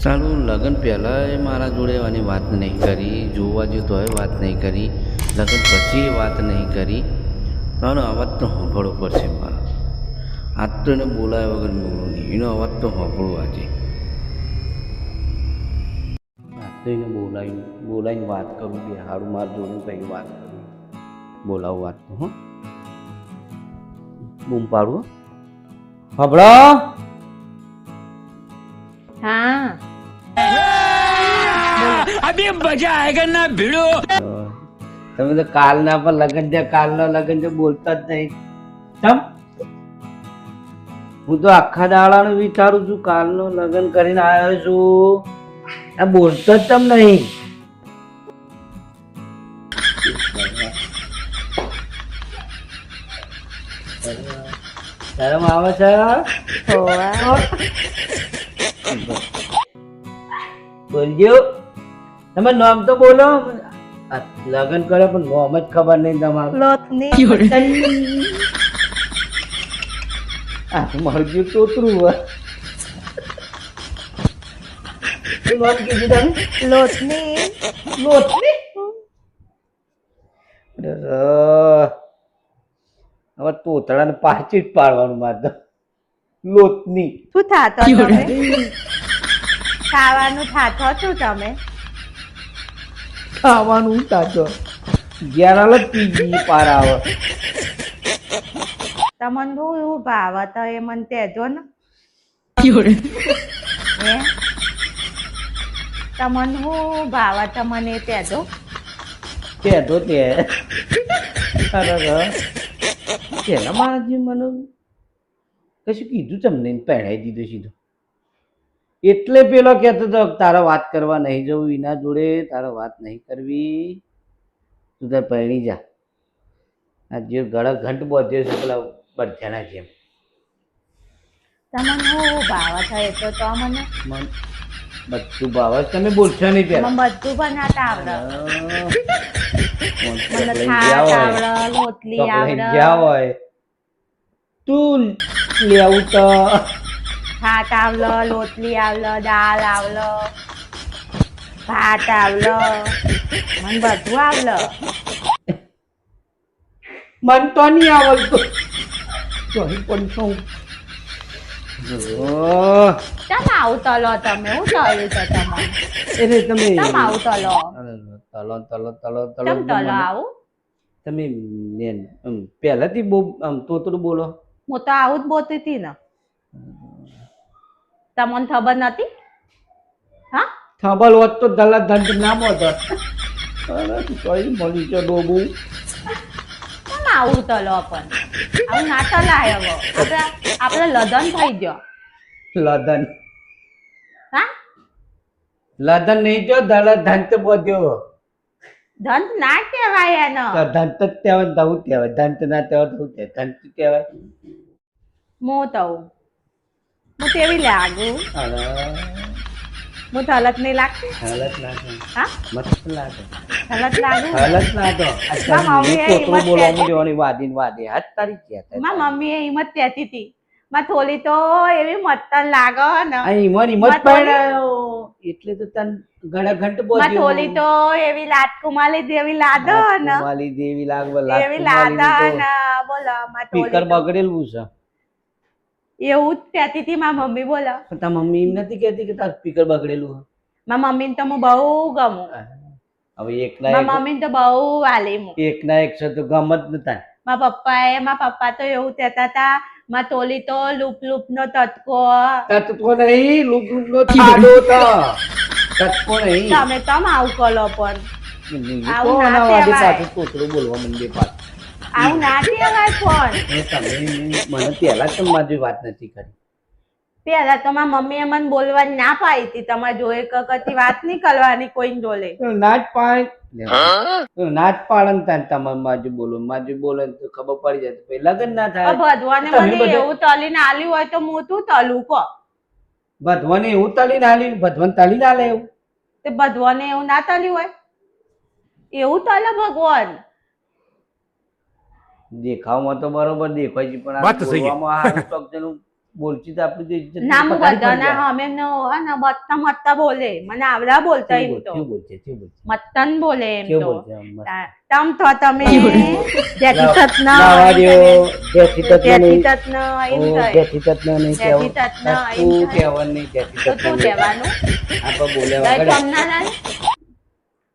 સારું લગ્ન પહેલાં મારા જોડે આની વાત નહીં કરી, જોવા જો તોય વાત નહીં કરી, લગ્ન પછી વાત નહીં કરી. મારો અવાજ તો સાંભળવો પડશે મારો. આજ તો એને બોલાવ્યા વગર મેળવું નહીં. એનો અવાજ તો સાંભળવો આજે. આજ તો એને બોલાવીને વાત કરું, બે હારું મારા જોડે કંઈ વાત કરું, બોલાવું વાત તો. હો બૂમ પાડવું હબળો. हाँ अभी मजा आएगा ना भिड़ो. તમે તો કાલના પર લગન છે, કાલનો લગન છે બોલતા જ નહીં. તમ હું તો આખા દાડાનું વિચારું છું, કાલનો લગન કરીને આવ્યો છું, આ બોલતો જ તમ નહીં. શરમ આવે છે? બોલજો, તમે નામ તો બોલો. લગન કરે પણ નામ જ ખબર નહીં તમારું. મારું ગયું તોતરું હોય. શું નામ કીધું તમે? लोटनी લોટની. હવે તોતડાને પાછી જ પાડવાનું મારે. લોટની શું થાતો તમે ખાવાનું થાતો છું તમે ખાવાનું તાજો જ્યાં જ પીજી પાર આવે. તમને શું એવું ભાવ તો એ મને કહેજો ને હે તમને શું ભાવ તમને કહેજો તે તો તે પેલા મારાજી મને કશું કીધું તમને પહેરાઈ દીધું સીધું. એટલે પેલો કહેતો હતો તારા વાત કરવા નહીં જવું, એના જોડે તારા વાત નહીં કરવી, તું તાર પહેણી જા. આ જે ગળા ઘંટ બોધ્યો છે પેલા બધાના જેમ. તમને શું ભાવ થાય તો મને બધું ભાવ તમે બોલશો નહીં પેલા. મને બધું બનાવતા આવડે મને લઈ થાળ ગયા આવડે રોટલી હોય, આવડે ગયા હોય તું લેવું તો ભાત આવલો રોટલી આવલો દાળ આવલો ભાત આવલો મને બધું આવલો મન તો નહીં આવડતું. પણ શું ચમ આવું તલો તમે હું થયું છે તમારે એટલે તમે ચમ આવું તલો તલો તલો તલો તલો ચમ તલો આવું તમે પહેલાથી બહુ આમ તોતરું બોલો. હું તો આવું જ બોલતી હતી ને તમને ખબર નથી હા થબલ હોત તો દલા ધંધ ના મોત. અરે કઈ મળી છે ડોબુ. ચમ આવું તલો પણ આવું ના તલાય હવે આપણે લગ્ન થઈ ગયો લદન હા લદન નહીં જો દલા ધંત બોધ્યો. ધન ના કહેવાય એનો ધંત જ કહેવાય દવું કહેવાય, ધંત ના કહેવાય દવું કહેવાય, ધંત કહેવાય. હું તો હું કેવી લાગુ હું થલત નહીં લાગતી હાલત ના થાય. હા મસ્ત લાગે. થલત લાગુ હાલત ના તો મારા મમ્મીએ હિંમત બોલવા કહેતી. માંડ્યો વાદીને વાદે હાથ તારી ક્યાં મારી મમ્મીએ હિંમત કહેતી હતી માં થોડી તો એવી મત્તન લાગો ને હિંમત માં પડ્યો એટલે તો તન ઘણા ઘંટ માં બોલ્યો. થોડી તો એવી લાટકુમાલી દેવી લાદો ને વાલી દેવી લાગવા એવી લાદા ને બોલો માં સ્પીકર થોડી બગડેલું છે. એવું જ કહેતી હતી મારી મમ્મી બોલો પણ તાર મમ્મી એમ નથી કહેતી કે તાર સ્પીકર બગડેલું છે? મારી મમ્મીને તો હું બહુ ગમું હવે એકના મારી મમ્મીને તો બહુ વાલી હું એકના એક છે તો ગમ જ નતા. મારા પપ્પા તો એવું કહેતા હતા માં તોલી તો લૂપ લૂપ નો તટકો તત્વો નહીં લુક લુક નો થાડો હતા. તત્વો નહીં. તમે તમ આવું કરો પણ આવું ના કોના વાદે કહેવાય. પાછું તોતરું બોલવા માંડે પાછું. આવું ના કહેવાય પણ એ તમે મને પહેલા જ મારી વાત નથી કરી. પેલા તો મારી મમ્મીએ મને બોલવાની ના પાડી હતી તમારે જોડે કકતી વાત નહીં કરવાની કોઈ જોડે નાચ પાડ નાચ પાડન તાન તમારે માજુ બોલો ને તો ખબર પડી જાય તો પહેલા જ ના થાય. ભગવાને તમે મને બધા- એવું તલીને આલ્યું હોય તો હું તું તલું કો ભગવાને એવું તલીને હાલ્યું, ભગવાન તલીને હાલે એવું? તે ભગવાને એવું ના તલ્યું હોય એવું તલે ભગવાન દેખાવમાં તો બરોબર દેખાય છે પણ આ વાત તો સહી છે. બોલવામાં હારું ચોક જેનું બોલતી તો આપણી તો ઇજ્જત ના હું પથારી બધા ફરી જાય. ના અમે મત્તા મત્તા બોલે મને આવડા બોલતા એમ તો કેવું બોલશે કેવું બોલશે મત્તન બોલે એમ કેવું તો બોલશે આમ મસ્ત. તમ તો તમે જેથી તત્ન લાવા દ્યો, જેથી તત્ન જેથી નહીં. તત્ન એમ ઓ, કહે જેથી તત્ન નહીં જેથી કહેવું. તત્ન એમ તું કહે. કહેવાનું નહીં, જેથી તો તત્ન શું નહીં. કહેવાનું આપણે બોલ્યા જય વગર થોમનારાયણ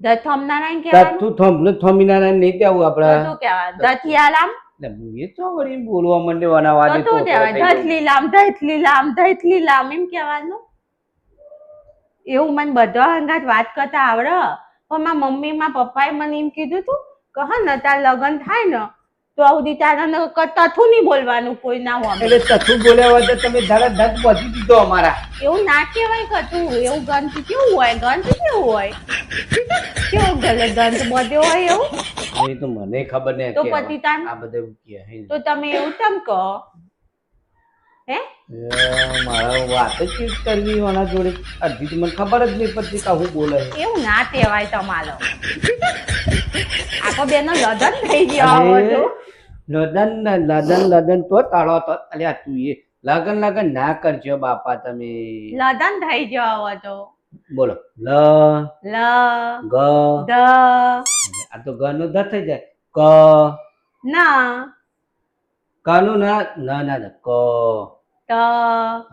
જય થોમનારાયણ કહેવાનું તું થોંભલું થોમીનારાયણ નહીં કહેવું તો આપણે. શું કહેવાનું દથિયાલામ એટલે હું એ તો વળી બોલવા માંડ્યો આના તો વાદે શું કહેવાય ધથલીલામ ધથલીલામ ધથલીલામ એમ કહેવાનું એવું મને બધા અંગાત વાત કરતા આવડે પણ મારા મમ્મી મારા પપ્પાએ મને એમ કીધું તું કે હા ને તાર લગ્ન થાય ને તો આવું તારા તથું નહીં બોલવાનું કોઈ ના હોય એટલે તથું બોલ્યા વગર તમે ધારા ધક પહોંચી દીધો અમારા. એવું ના કહેવાય કતું એવું ગંધ કેવું હોય ગંધ કેવું હોય કેવું ગંધ બધે હોય એવું એ તો મને ખબર નહીં તો કે પછી તાર આ બધા એવું કહે હે. તો તમે એવું તમ કહો હે મારા વાત જ કેવી કરવી આના જોડે અડધી તો મને ખબર જ નહીં પડતી કે હું બોલે છે. એવું ના કહેવાય તમારો આખો બેનો લગન થઈ ગયો હવે તો લદન તો તાળો તો અલ્યા તું એ લગન ના કરજો બાપા તમે. લગન થઈ ગયો હવે તો બોલો લ લ ગ દ આ તો ગ નો ધ થઈ જાય ક ના ક નું ના ના ના ક ત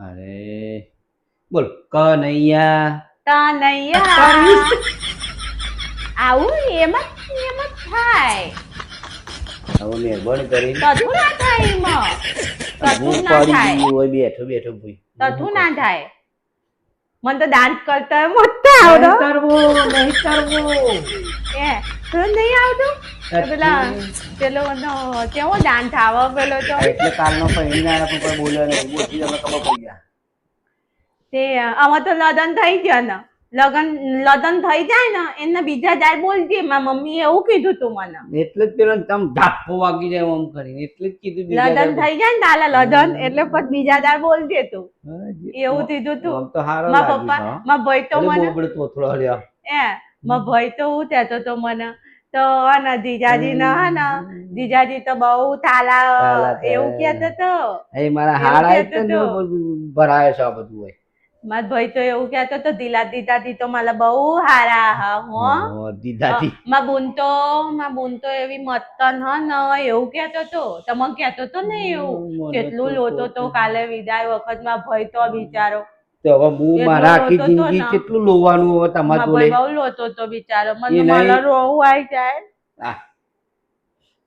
અરે બોલ ક નૈયા તનૈયા આવું એમ જ થાય હવે મહેરબાની કરીને તથું ના થાય એમાં તથું હું ના પડી થાય ગયું હોય બેઠો બેઠો ભૂઈ. તથું ના થાય મને તો ડાન્સ કરતા મોટા આવડો નહીં કરવો નહીં કરવો. એ તો નહીં આવતું તો પેલા પેલો કેવો ડાન્સ આવે પેલો તો એટલે કાલનો પહેરીને કોઈ બોલ્યો નહીં બોલતી તમે ખબર પડી ગયા. તે આમાં તો લગન થઈ ગયા ને લગન થઈ જાય ને એને બીજા જાય બોલજે મારા મમ્મી એવું કીધું તું મને એટલે જ પેલો તમ ધાપો વાગી જાય આમ કરીને એટલે જ કીધું બીજા લગન દાડે. થઈ જાય ને તાલે લગન એટલે પછી બીજા દાડ બોલજે તું હા, એવું કીધું તું આમ તો હારો મારા લાગ્યું પપ્પા છે, હા. મારા ભાઈ તો એટલે મને બોબડે તોતરો હલ્યો. મારા ભાઈ તો હું કહેતો તો મને તો હે ને જીજાજી ના હે ને જીજાજી તો બહુ તાલા તાલા છે. એવું કહેતો તો એ મારા એવું હાડા કહેતો એટલે તો. બધું ભરાય છે આ બધું હોય. મારા ભાઈ તો એવું કહેતો તો દીદાજી તો મારા બહુ હારા હા હો ઓ, દીદાજી માં બુન તો એવી મત્તન હ ને એવું કહેતો તો તમે કહેતો તો ને એવું મને કેટલું તો લોતો તો કાલે વિદાય વખત માં ભાઈ તો બિચારો તો હવે હું એટલો મારા આખી રોતો તો જિંદગી ને. કેટલું લોવાનું હવે તમારા મારા ભાઈ જોડે. બહુ લોતો તો બિચારો એ મને નહીં. મારા રોવું આવી જાય આ,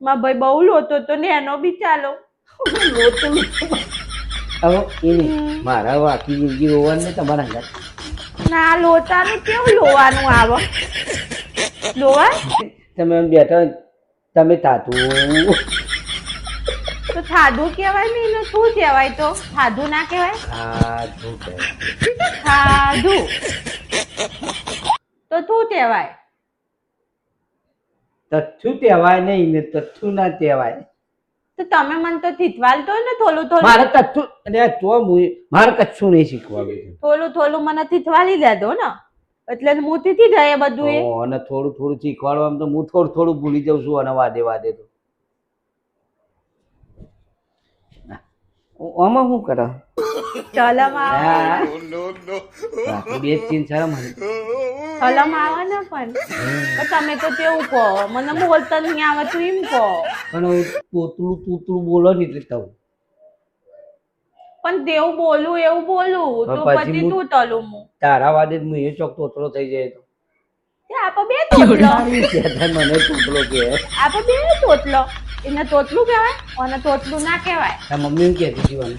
મારા ભાઈ બહુ લોતો તો ને એનો બિચારો હવે એ નહીં. મારા હવે આખી જિંદગી રોવાનું નહીં તમારા અંગાત. ના લોટાનું કેવું લોવાનું આવે લોવા તમે આમ બેઠા હોય, તમે તાતું તો થાધું કહેવાય ને એનું શું કહેવાય તો થાધું ના કહેવાય ખાધું કહેવાય. ખાધું તો શું કહેવાય તથ્થું કહેવાય નહીં ને તથ્થું ના કહેવાય. તો તમે મને તો થીથવાલ તો ને થોડું થોડું મારે તથ્થું અરે તો મારે કચ્છું નહીં શીખવાડવું. થોડું થોડું મને થીથવાલી દેજો ને એટલે હું થીથી જાય બધું એ અને થોડું થોડું શીખવાડવામાં તો હું થોડું થોડું ભૂલી જાઉં છું અને વાદે વાદે તો આમાં શું કરે ચલમ આવે બે ચીન શરમ હે. ચલમ આવે ને પણ તમે તો કેવું કહો મને બોલતા નહીં આવે તું એમ કહો પણ હવે તોતલું તૂતલું બોલો ને એટલે થવું. પણ તેવું બોલું એવું બોલું તો પણ પછી પછી હું- તું તલું હું તારા વાદે જ હું એ ચોક તોતલો થઈ જાય તો આપો બે તોતલો તારી કહેતા મને તોતલો કે આપો બે તોતલો એને તોતલું કહેવાય અને તોતલું ના કહેવાય તારા મમ્મી એમ કહેતી હતી મને.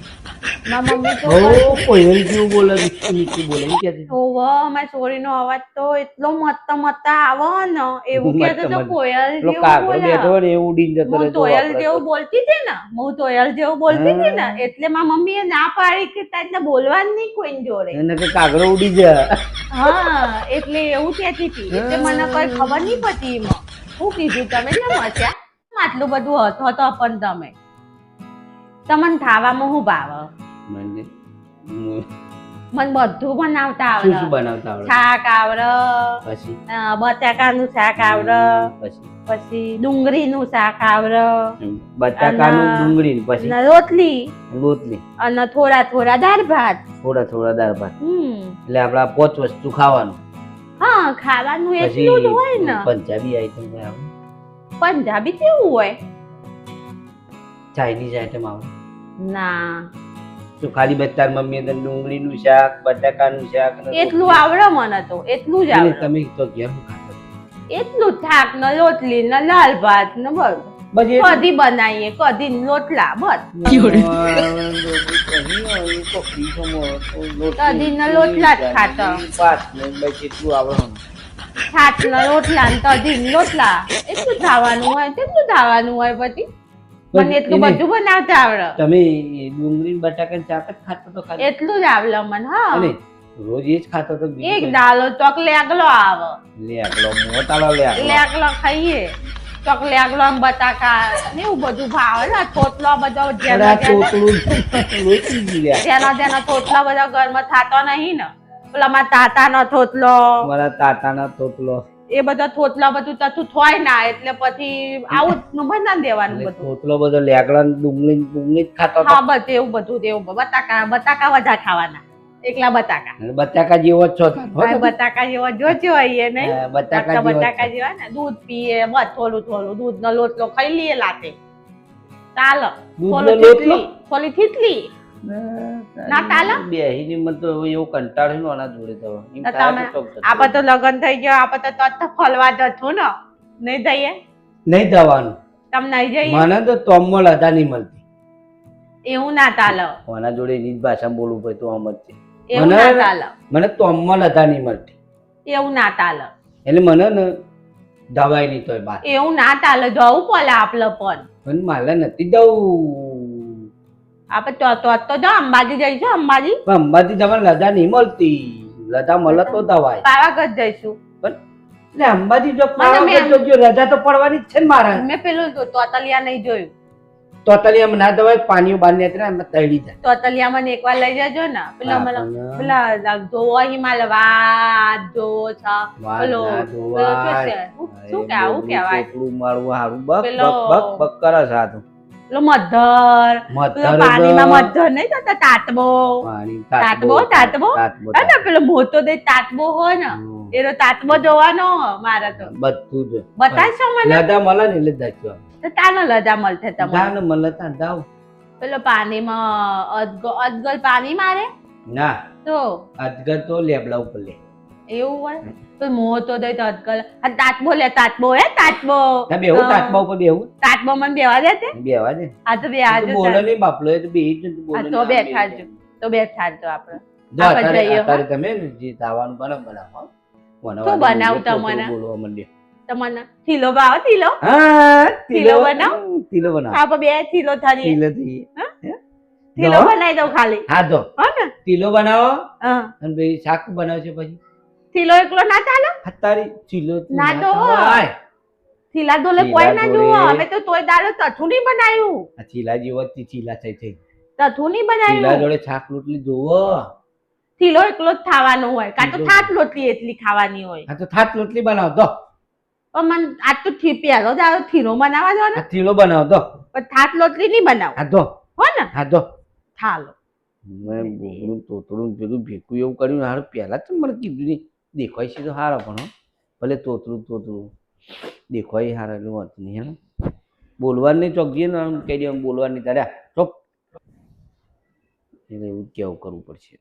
મારા મમ્મી તો બહુ કોયલ જેવું બોલે મીઠું મીઠું બોલે એમ કહેતી હતી. ઓવો અમારી છોરીનો અવાજ તો એટલો મત્તા આવે ને એવું કહેતો તો મત્તા. કોયલ પેલો જેવું કાગડો બોલે બેઠો હોય ને એ ઉડીને જતો હું રહેતો તોયલ આપણે જેવું તો. બોલતી હતી ને હું તોયલ જેવું બોલતી હતી ને એટલે મારા મમ્મીએ ના પાડી કે તારે બોલવા જ નહીં કોઈની જોડે એને કે કાગડો ઉડી જાય. હા એટલે એવું કહેતી હતી એટલે મને કોઈ ખબર નહીં પડતી એમાં શું કીધું તમે કેમ હસ્યા આટલું બધું હતો પણ તમને ખાવામાં શું ભાવે મને હું- મને બધું બનાવતા શું આવડે. શું બનાવતા આવડે? શાક આવડે, પછી બટાકાનું શાક આવડે, પછી પછી ડુંગળીનું શાક આવડે, બટાકાનું અને- ડુંગળી પછી અને રોટલી, રોટલી, અને થોડા થોડા દાળ ભાત. થોડા થોડા દાળ ભાત. હમ એટલે આપડા 5 વસ્તુ ખાવાનું. હા, ખાવાનું એટલું જ હોય ને. પંજાબી આઈટમ કઈ આવે? પંજાબી કેવું હોય? ચાઇનીઝ આઈટમ આવે? ના, તો ખાલી બતાર મમ્મી તને ડુંગળીનું શાક, બટાકાનું શાક ને એટલું આવડે મને તો, એટલું જ રોટલી. આવડે. તમે તો ઘેર શું ખાતા? એટલું જ શાક ને રોટલી ને દાળ ભાત ને બસ. બસ એ કઢી બનાવીએ, કઢી ને લોટલા બસ. કઢી ને લોટલા જ ખાતા. ભાત ને બસ એટલું આવડવાનું. શાક ને રોટલા ને કઢી ને લોટલા, એટલું જ ખાવાનું હોય, કેટલું ખાવાનું હોય પછી. મને એટલું એને- બધું બનાવતા આવડે. તમે ડુંગળી ને બટાકાનું શાક જ ખાતો તો ખાલી? એટલું જ આવડે મને. હા, અને રોજ એ જ ખાતો તો? બીજું એક કંઈ? દાલો ચોકલે આગલો આવે, લે આગલો મોટાલો લે આગલો. લેગલો ખાઈએ, ચોકલે આગલો આમ બટાકા ને એવું બધું ભાવે ને. થોતલો બધો અરે જેનો આ જેનો ચોટલું લોચી ગયું લે. જેનો થોતલો બધો ઘરમાં થાતો નહીં ને. પેલા મારા તાતાનો થોતલો, મારા તાતાના તોતલો. એ બધા થોતલા બધું તથું થોય ના, એટલે પછી આવું જ બનાવી દેવાનું એટલે બધું. તોતલો બધો લેગડા ને ડુંગળી જ ખાતો હતો. હા, બસ એવું બધું એવું. બટાકા વધારે ખાવાના, એકલા બટાકા. અને બટાકા જેવો જ છો તાર, હો હા, તમે? બટાકા જેવા જોજો હોય નહીં. હા, બટાકા જેવો જ બટાકા છો. જેવા ને દૂધ પીએ બસ, થોડું થોડું દૂધ નો લોટલો ખાઈ લઈએ લાતે, ચાલો. દૂધનો થોડું લોટલો? થીટલી, થોડી થીટલી. ના ચાલે? બેહીને મને તો હવે એવું કંટાળ્યું ને આના જોડે તો. એમ તો થાય તમે તો ચોક જતો. આપણે તો લગ્ન થઈ ગયો, આપણે તો તરત ફરવા જશું ને. નહીં જઈએ? નહીં જવાનું. તમે નહીં જઈએ? મને તો તોમલ હતા નહીં મળતી. એવું ના ચાલે, આના જોડે એની જ ભાષામાં બોલવું પડે તો આમ જ છે. એવું મને- ના ચાલે, મને તોમલ હતા નહીં મળતી. એવું ના ચાલે, એટલે મને ને દવાઈ નહીં તોય બાત. એવું ના ચાલે. જવું પડે આપણે પણ. પણ મારે નથી જવું. આપણે તો જો અંબાજી જઈશું. અંબાજી પણ અંબાજી જવાની રજા નહીં મળતી. રજા મળે તો દવાઈ. પાવાગઢ જઈશું. એટલે અંબાજી જો મને પાવાગઢ મેં- જો રજા તો પડવાની જ છે ને મારા. મેં પેલું તોતલિયા નહીં જોયું. તોતલિયામાં ના દવાય પાણીઓ બહાર નીકળે એમાં તળી જાય. તોતલિયા મને એકવાર લઈ જજો ને. પેલા મને આપણને પેલા જોવો હિમાલય વાત જોવો છે. વાત પેલો ના પેલો જોવાય. શું છે? શું કે આવું કહેવાય? ચોપડું મારવું હારું બક પેલો- બક બક બક કરે છે આ તો. પેલો મધર, પેલો મધર પાણીમાં મધર નહીં થતા તાતબો. પાણી તાતબો, તાતબો? તાતબો, હે ને પેલો મોટો દે તાતબો હોય ને, હમ. એનો તાતબો જોવાનો મારે તો. બધું જ બતાવશો મને? લદા મળે ને એટલે દાચ્યો તો તાનો લજા મળશે તમને. જાને મળે ત્યાં જાવ. પેલો પાણીમાં અજગર પાણી મારે ના તો અજગર તો લેબડા ઉપર લે. એવું હોય તો મોટો દે તો અજગર. આ તાતબો લે, તાતબો હે તાતબો. ના બેહું તાતબા ઉપર બેહું. તાતબો મને બેવા દે તે. બેવા દે. આ તો બે તું બોલે નહીં બાપલો એ તો બેહી જ નથી બોલે આ નહીં. તો આમ બેઠા બેહી જ. તો બેઠા જ આપણે. જો આપણે અત્યારે જઈએ, હો. અત્યારે તમે ને જે તાવાનું બનાવો શું બનાવતા મને? બોલવા માંડ્યો. તમને થીલો ભાવ થીલો. હા તીલો બનાવ? તીલો બનાવ. આપણે બે થીલો થારી તીલો થઈ. થીલો બનાવી દઉં ખાલી. હા તો હો ને? તીલો બનાવો હા. અને ભાઈ શાક બનાવશે પછી થીલો એકલો ના ચાલે? અત્યારે ચીલો ના તો. ખવાય. થીલા ડોલે થીલા કોઈ ના ડોલે. જુઓ. અમે તો તોય દાડો તથું નહીં બનાવ્યું. આ ચીલા જેવો જ ચીલા થઈ થઈ. તથું નહીં ચીલા બનાવ્યું. જોડે શાક રોટલી જોવો. થીલો એકલો જ ખાવાનો હોય, કાં તો થીલો. થાત લોટલી એટલી ખાવાની હોય. હા તો થાત રોટલી બનાવો દો. પણ મને આજ તો પહેલો દાડો થીલો બનાવવા દો ને. આ ચીલો બનાવો દો. પણ થાત લોટલી નહીં બનાવ. હા દો. હો ને? હા દો. થાલો. મેં બોગડું તોતડું પેલું ભેગું એવું કર્યું હારું પહેલા જ મને કીધું નહીં. દેખાય છે તો હારા પણ હો. ભલે તોતરું દેખાય હારા એટલું વાંધો નહીં હે. બોલવાનું નહીં ચોક જઈએ ને આમ કહી દે બોલવાનું નહીં તારે ચોપ એટલે એવું જ કેવું કરવું પડશે.